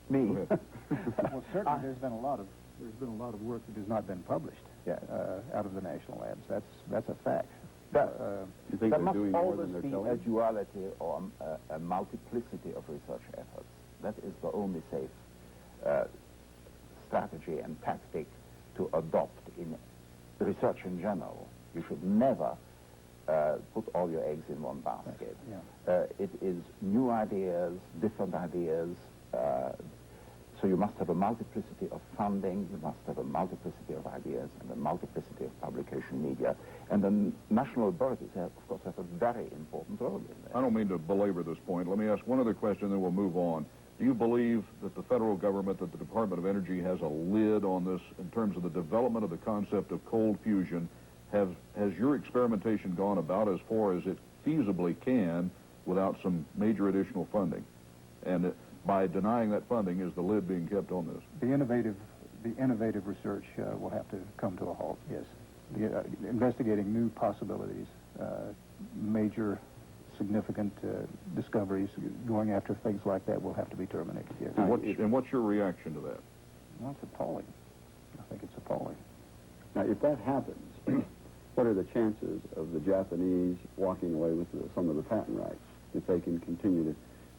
Me? Well, certainly there's been a lot of work that has not been published out of the national labs. That's a fact. You think there must always be a duality or a multiplicity of research efforts. That is the only safe strategy and tactic to adopt in research in general. You should never put all your eggs in one basket. It is new ideas, different ideas. So you must have a multiplicity of funding, you must have a multiplicity of ideas, and a multiplicity of publication media. And the national authorities, of course, have a very important role in that. I don't mean to belabor this point. Let me ask one other question, then we'll move on. Do you believe that the federal government, that the Department of Energy has a lid on this in terms of the development of the concept of cold fusion? Has your experimentation gone about as far as it feasibly can without some major additional funding? And by denying that funding, is the lid being kept on this? The innovative research will have to come to a halt, yes. Investigating new possibilities, major significant discoveries, going after things like that will have to be terminated, yes. And what's your reaction to that? Well, it's appalling. I think it's appalling. Now, if that happens, what are the chances of the Japanese walking away with some of the patent rights if they can continue to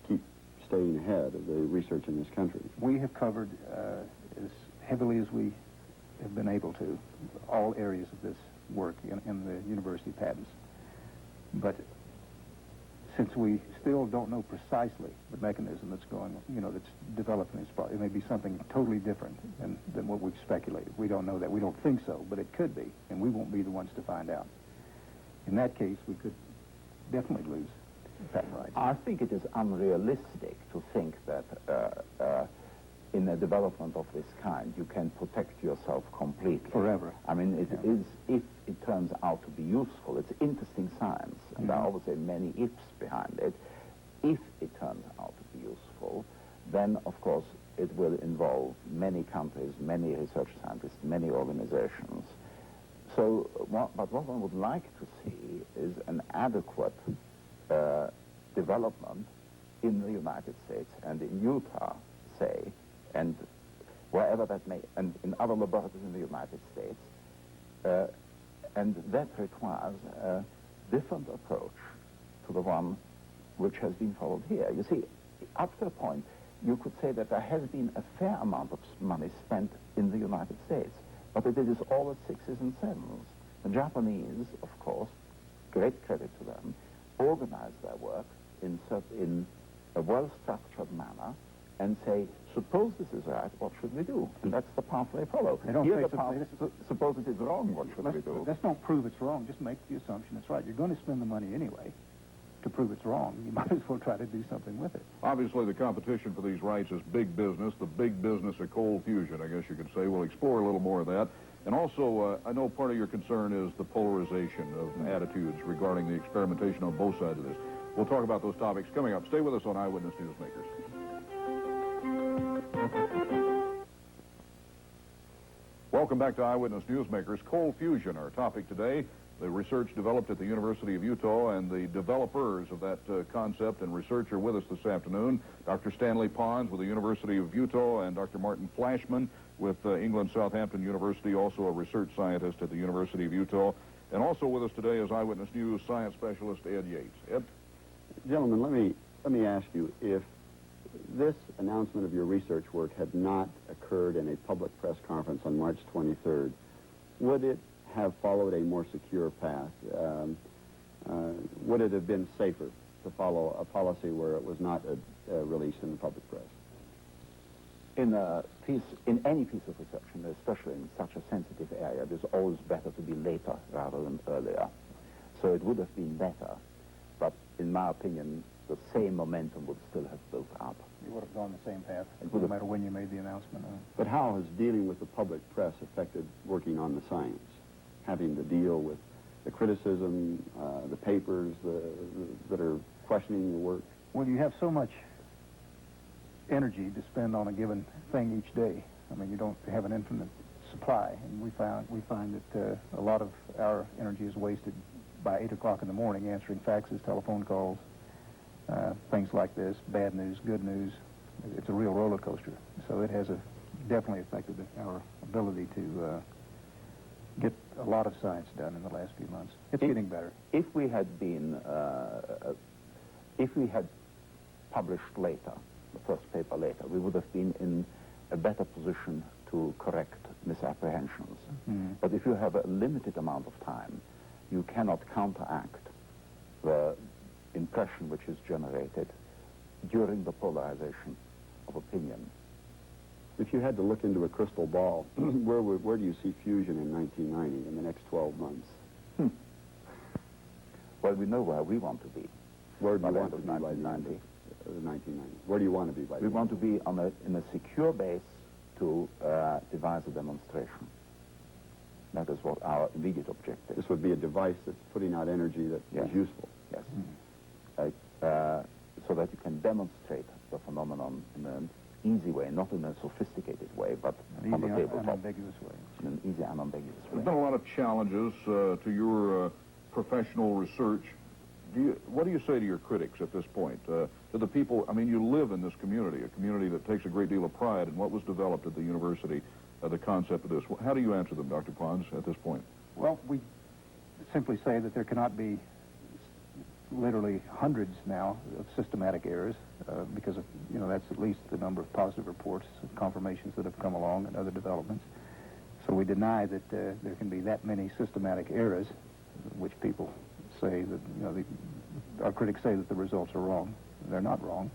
keep staying ahead of the research in this country? We have covered as heavily as we have been able to all areas of this work in the university patents. But since we still don't know precisely the mechanism that's going, that's developing this problem, it may be something totally different than what we've speculated. We don't know that. We don't think so, but it could be, and we won't be the ones to find out. In that case, we could definitely lose patent rights. I think it is unrealistic to think that in a development of this kind, you can protect yourself completely. Forever. I mean, it is, if it turns out to be useful, it's interesting science, and there are obviously many ifs behind it. If it turns out to be useful, then, of course, it will involve many countries, many research scientists, many organizations. So, but what one would like to see is an adequate development in the United States and in Utah, say, and wherever that may, and in other laboratories in the United States, and that requires a different approach to the one which has been followed here. You see, up to a point, you could say that there has been a fair amount of money spent in the United States, but it is all at sixes and sevens. The Japanese, of course, great credit to them, organized their work in a well-structured manner and say, suppose this is right, what should we do? And that's the path they follow. Here the path, suppose it is wrong, what should we do? Let's don't prove it's wrong, just make the assumption it's right. You're going to spend the money anyway to prove it's wrong. You might as well try to do something with it. Obviously, the competition for these rights is big business, the big business of cold fusion, I guess you could say. We'll explore a little more of that. And also, I know part of your concern is the polarization of attitudes regarding the experimentation on both sides of this. We'll talk about those topics coming up. Stay with us on Eyewitness Newsmakers. Welcome back to Eyewitness Newsmakers. Cold fusion, our topic today. The research developed at the University of Utah, and the developers of that concept and research are with us this afternoon. Dr. Stanley Pons with the University of Utah and Dr. Martin Fleischmann with England Southampton University, also a research scientist at the University of Utah. And also with us today is Eyewitness News science specialist Ed Yates. Ed? Gentlemen, let me ask you, if this announcement of your research work had not occurred in a public press conference on March 23rd, would it have followed a more secure path? Would it have been safer to follow a policy where it was not released in the public press? In any piece of research, and especially in such a sensitive area, it is always better to be later rather than earlier. So it would have been better, but in my opinion, the same momentum would still have built up. You would have gone the same path, no matter when you made the announcement. But how has dealing with the public press affected working on the science? Having to deal with the criticism, the papers that are questioning your work? Well, you have so much energy to spend on a given thing each day. I mean, you don't have an infinite supply, and we find that a lot of our energy is wasted by 8 o'clock in the morning answering faxes, telephone calls, things like this, bad news, good news, it's a real roller coaster. So it has definitely affected our ability to get a lot of science done in the last few months. It's getting better. If we had published later, the first paper later, we would have been in a better position to correct misapprehensions. But if you have a limited amount of time, you cannot counteract the impression which is generated during the polarization of opinion. If you had to look into a crystal ball, where do you see fusion in 1990, in the next 12 months? Well, we know where we want to be. Where do by you the want end to of be by the end 1990. of 1990? Where do you want to be by the We end? want to be in a secure base to devise a demonstration. That is what our immediate objective is. This would be a device that's putting out energy that Yes. is useful. Yes. So that you can demonstrate the phenomenon in an easy way, not in a sophisticated way, but An on the easy, tabletop. unambiguous way. In an easy, unambiguous There's way. been a lot of challenges to your professional research. What do you say to your critics at this point? To the people, I mean, you live in this community, a community that takes a great deal of pride in what was developed at the university, the concept of this. How do you answer them, Dr. Pons, at this point? Well, we simply say that there cannot be literally hundreds now of systematic errors because of, that's at least the number of positive reports and confirmations that have come along and other developments. So we deny that there can be that many systematic errors, which people say that, our critics say that the results are wrong. They're not wrong.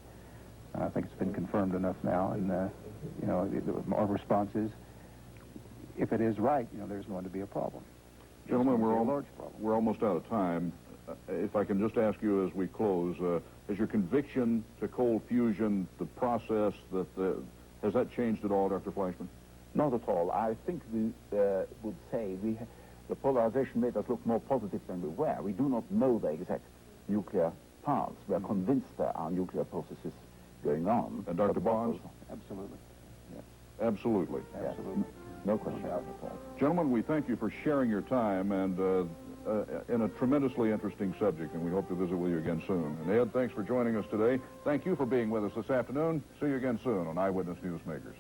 I think it's been confirmed enough now, and, our response is, if it is right, there's going to be a problem. Gentlemen, There's going to be a large problem. we're almost out of time. If I can just ask you as we close, has your conviction to cold fusion, the process, has that changed at all, Dr. Fleischmann? Not at all. I think we would say the polarization made us look more positive than we were. We do not know the exact nuclear paths. We are convinced there are nuclear processes going on. And Dr. Pons? Absolutely. Absolutely. Absolutely. No question about it at all. Gentlemen, we thank you for sharing your time and in a tremendously interesting subject, and we hope to visit with you again soon. And Ed, thanks for joining us today. Thank you for being with us this afternoon. See you again soon on Eyewitness Newsmakers.